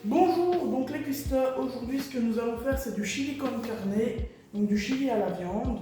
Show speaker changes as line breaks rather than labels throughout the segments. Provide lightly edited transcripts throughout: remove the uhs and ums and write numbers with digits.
Bonjour, donc les cuistots, aujourd'hui ce que nous allons faire c'est du chili con carne, donc du chili à la viande.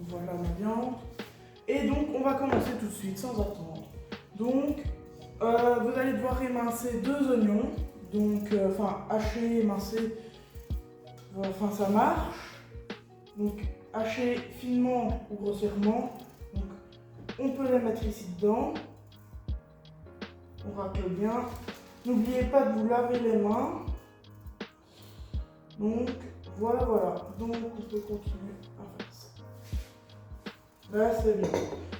Voilà ma viande. Et donc on va commencer tout de suite sans attendre. Donc vous allez devoir émincer 2 oignons, donc hacher, émincer, ça marche. Donc hacher finement ou grossièrement. Donc on peut les mettre ici dedans. On racle bien. N'oubliez pas de vous laver les mains. Donc voilà. Donc on peut continuer à faire ça. Là c'est bien.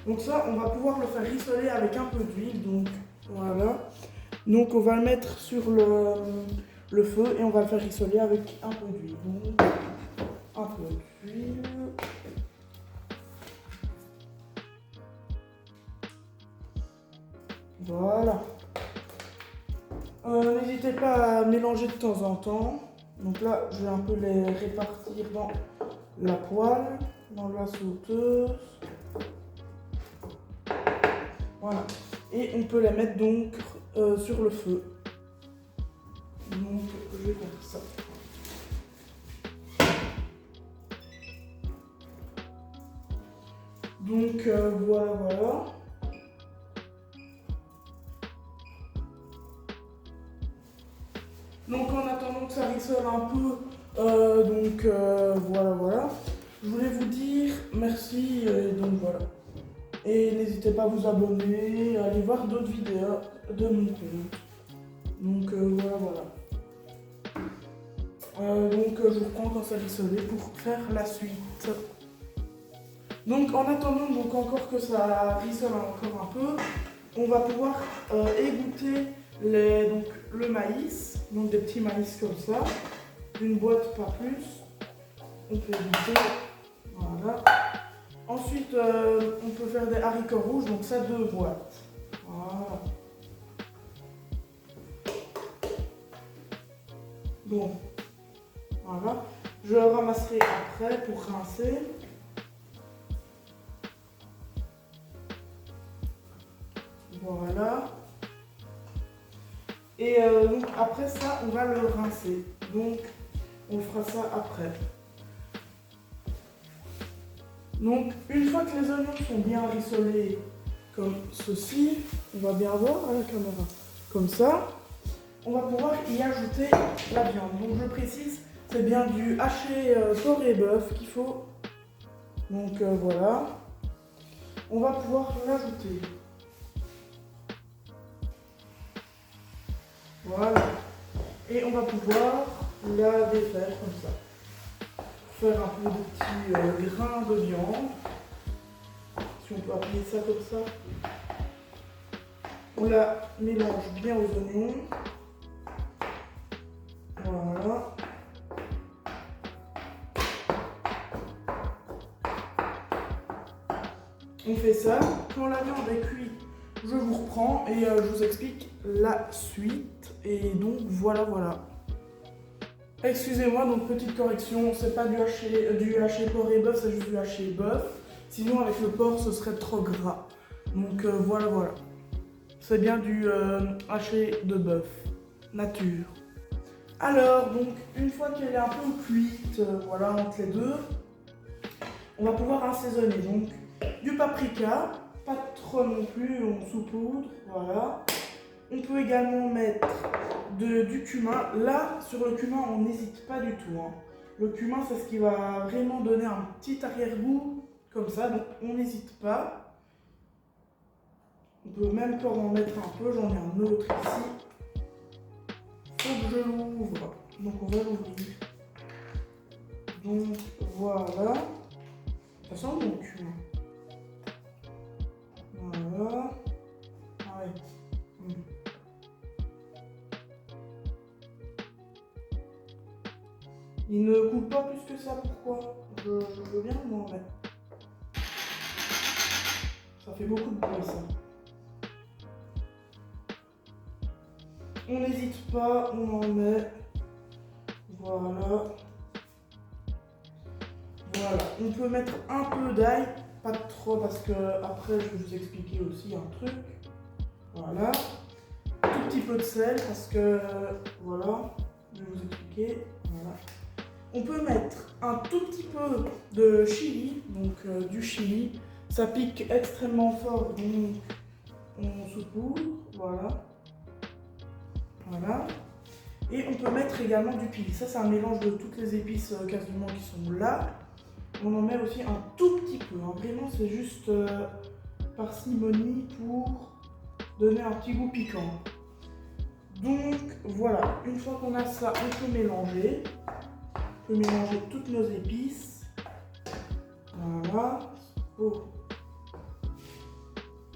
Donc ça on va pouvoir le faire rissoler avec un peu d'huile. Donc voilà. Donc on va le mettre sur le feu et on va le faire rissoler avec un peu d'huile. Donc un peu d'huile. Voilà. N'hésitez pas à mélanger de temps en temps. Donc là, je vais un peu les répartir dans la poêle, dans la sauteuse. Voilà. Et on peut les mettre donc sur le feu. Donc je vais faire ça. Donc voilà. Donc en attendant que ça rissole un peu, voilà. Je voulais vous dire merci, donc voilà. Et n'hésitez pas à vous abonner, à aller voir d'autres vidéos de mon compte. Donc voilà. Je vous reprends quand ça rissolé pour faire la suite. Donc en attendant encore que ça rissole encore un peu, on va pouvoir égoutter le maïs, donc des petits maïs comme ça, une boîte pas plus, on peut égoutter, voilà. Ensuite on peut faire des haricots rouges, donc ça 2 boîtes, voilà. Bon, voilà, je ramasserai après pour rincer. Voilà. Et donc après ça, on va le rincer. Donc on fera ça après. Donc une fois que les oignons sont bien rissolés comme ceci, on va bien voir à la caméra, comme ça, on va pouvoir y ajouter la viande. Donc je précise, c'est bien du haché porc et bœuf qu'il faut. Donc voilà. On va pouvoir l'ajouter. Voilà. Et on va pouvoir la défaire comme ça. Faire un peu de petits grains de viande. Si on peut appeler ça comme ça. On la mélange bien aux oignons. Voilà. On fait ça. Quand la viande est cuite, je vous reprends et je vous explique la suite. Et donc voilà. Excusez-moi, donc petite correction, c'est pas du haché porc et bœuf, c'est juste du haché bœuf. Sinon avec le porc ce serait trop gras. Donc voilà. C'est bien du haché de bœuf, nature. Alors donc une fois qu'elle est un peu cuite, voilà entre les deux, on va pouvoir assaisonner. Donc du paprika, pas trop non plus, on saupoudre, voilà. On peut également mettre du cumin. Là, sur le cumin, on n'hésite pas du tout. Hein. Le cumin, c'est ce qui va vraiment donner un petit arrière-goût, comme ça, donc on n'hésite pas. On peut même pas en mettre un peu, j'en ai un autre ici. Faut que je l'ouvre, donc on va l'ouvrir. Donc voilà. Ça sent bon cumin. Voilà. Ah ouais. Il ne coule pas plus que ça, pourquoi? Je veux bien m'en mettre. Ça fait beaucoup de bruit ça. On n'hésite pas, on en met. Voilà. On peut mettre un peu d'ail, pas trop parce que après je vais vous expliquer aussi un truc. Voilà. Tout petit peu de sel parce que, voilà, je vais vous expliquer, voilà. On peut mettre un tout petit peu de chili, donc du chili. Ça pique extrêmement fort, donc on saupoudre, voilà. Voilà. Et on peut mettre également du pili. Ça, c'est un mélange de toutes les épices quasiment qui sont là. On en met aussi un tout petit peu. Hein. Vraiment, c'est juste parcimonie pour donner un petit goût piquant. Donc, voilà. Une fois qu'on a ça, on peut mélanger. On peut mélanger toutes nos épices. Voilà. Oh.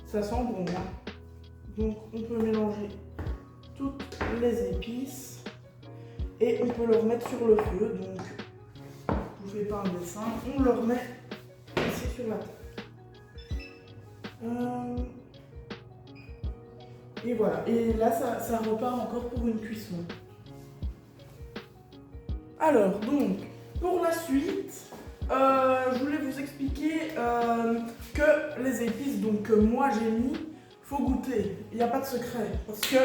Ça sent bon. Hein. Donc, on peut mélanger toutes les épices et on peut le remettre sur le feu. Donc, je ne fais pas un dessin, on le remet ici sur la table. Et voilà, et là ça repart encore pour une cuisson. Alors, donc, pour la suite, je voulais vous expliquer que les épices que moi j'ai mis, faut goûter. Il n'y a pas de secret. Parce que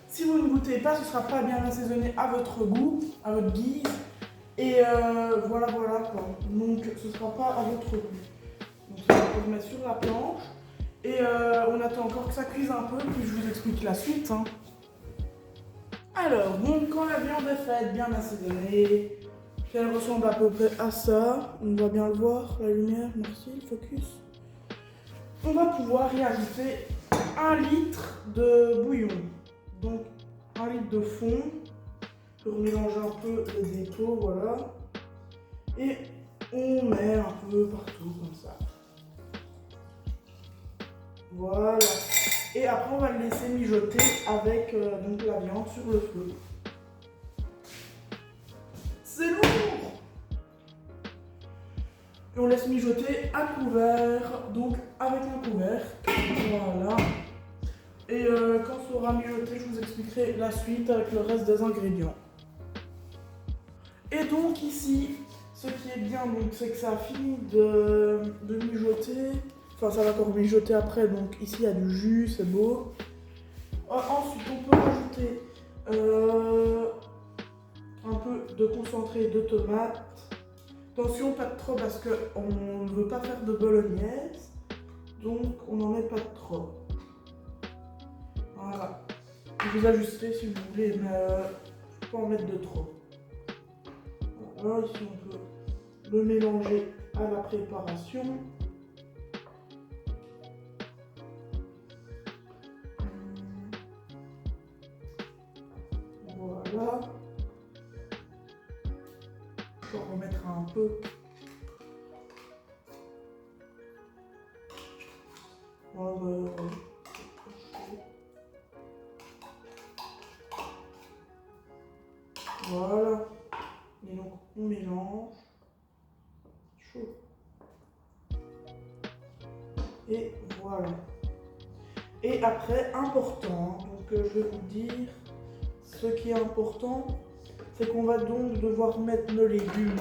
si vous ne goûtez pas, ce ne sera pas bien assaisonné à votre goût, à votre guise. Et voilà quoi. Donc ce ne sera pas à votre goût. Donc ça, on peut le mettre sur la planche. Et on attend encore que ça cuise un peu, puis je vous explique la suite. Hein. Alors, donc quand la viande est faite, bien assaisonnée, qu'elle ressemble à peu près à ça, on va bien le voir, la lumière, merci, le focus. On va pouvoir y ajouter 1 litre de bouillon. Donc 1 litre de fond, pour mélanger un peu les dépôts, voilà. Et on met un peu partout comme ça. Voilà. Et après on va le laisser mijoter avec donc la viande sur le feu. C'est lourd! Et on laisse mijoter à couvert, donc avec un couvercle. Voilà. Et quand ça aura mijoté, je vous expliquerai la suite avec le reste des ingrédients. Et donc ici, ce qui est bien, c'est que ça a fini de mijoter. Enfin, ça va encore mijoter après, donc ici il y a du jus, c'est beau. Ensuite, on peut rajouter un peu de concentré de tomate. Attention, pas de trop parce qu'on ne veut pas faire de bolognaise. Donc, on n'en met pas de trop. Voilà. Vous ajusterez si vous voulez, mais il faut pas en mettre de trop. Voilà, ici on peut le mélanger à la préparation. Voilà. Je vais en remettre un peu. Voilà. Et donc on mélange. Chaud. Et voilà. Et après, important, donc je vais vous dire, ce qui est important, c'est qu'on va donc devoir mettre nos légumes.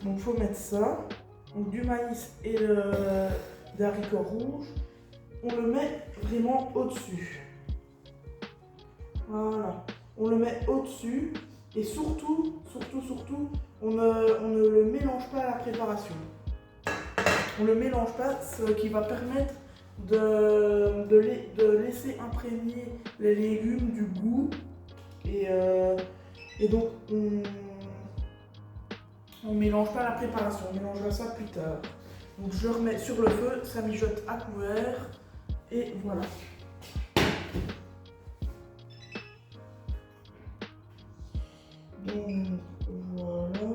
Donc il faut mettre ça. Donc du maïs et des haricots rouges. On le met vraiment au-dessus. Voilà. On le met au-dessus. Et surtout, on ne le mélange pas à la préparation. On ne le mélange pas, ce qui va permettre de laisser imprégner les légumes du goût. Et donc, on ne mélange pas la préparation, on mélangera ça plus tard. Donc je remets sur le feu, ça mijote à couvert. Et voilà. Donc voilà.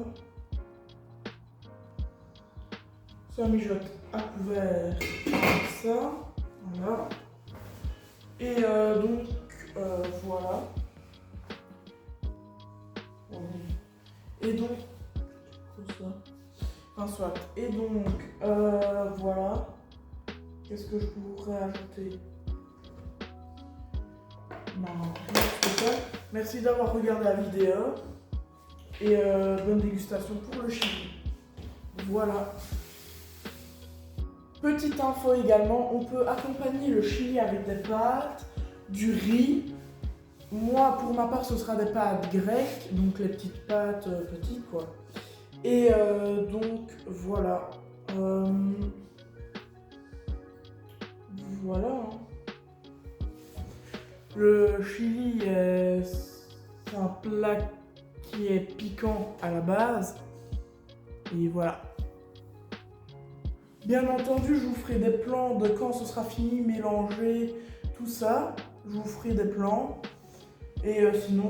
Ça mijote à couvert comme ça. Voilà. Et donc voilà. Et donc soit. Et donc voilà. Qu'est-ce que je pourrais ajouter? Merci d'avoir regardé la vidéo. Et bonne dégustation pour le chili. Voilà. Petite info également, on peut accompagner le chili avec des pâtes. du riz. Moi, pour ma part, ce sera des pâtes grecques, donc les petites pâtes petites, quoi. Et donc, voilà. Voilà. Hein. Le chili, c'est un plat qui est piquant à la base. Et voilà. Bien entendu, je vous ferai des plans de quand ce sera fini, mélangé, tout ça. Je vous ferai des plans. Et sinon,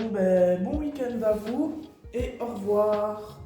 bon week-end à vous et au revoir.